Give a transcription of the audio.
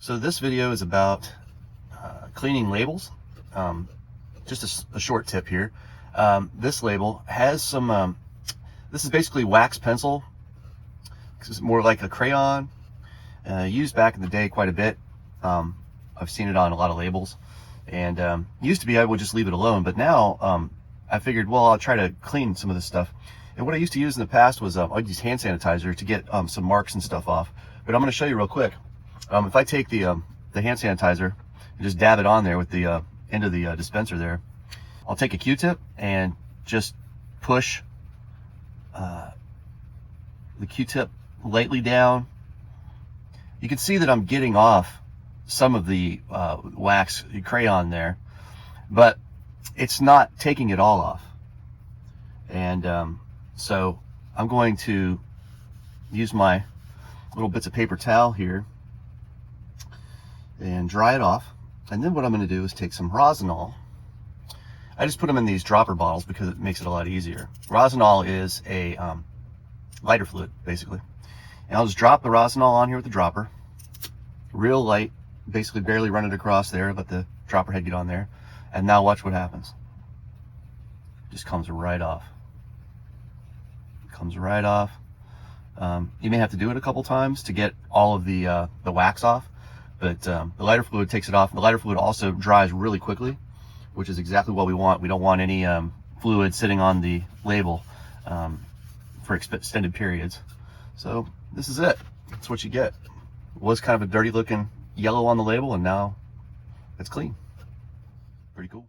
So this video is about cleaning labels. Just a short tip here. This label has some, this is basically wax pencil. It's more like a crayon, used back in the day quite a bit. I've seen it on a lot of labels, and used to be I would just leave it alone, but now I figured, well, I'll try to clean some of this stuff. And what I used to use in the past was I'd use hand sanitizer to get some marks and stuff off. But I'm going to show you real quick. If I take the hand sanitizer and just dab it on there with the end of the dispenser there, I'll take a Q-tip and just push the Q-tip lightly down. You can see that I'm getting off some of the wax crayon there, but it's not taking it all off. And so I'm going to use my little bits of paper towel here and dry it off. And then what I'm going to do is take some Rosinol. I just put them in these dropper bottles because it makes it a lot easier. Rosinol is a lighter fluid, basically. And I'll just drop the Rosinol on here with the dropper. Real light, basically barely run it across there, let the dropper head get on there. And now watch what happens. It just comes right off. It comes right off. You may have to do it a couple times to get all of the wax off, but the lighter fluid takes it off. And the lighter fluid also dries really quickly, which is exactly what we want. We don't want any fluid sitting on the label for extended periods. So this is it. That's what you get. It was kind of a dirty looking yellow on the label, and now it's clean. Pretty cool.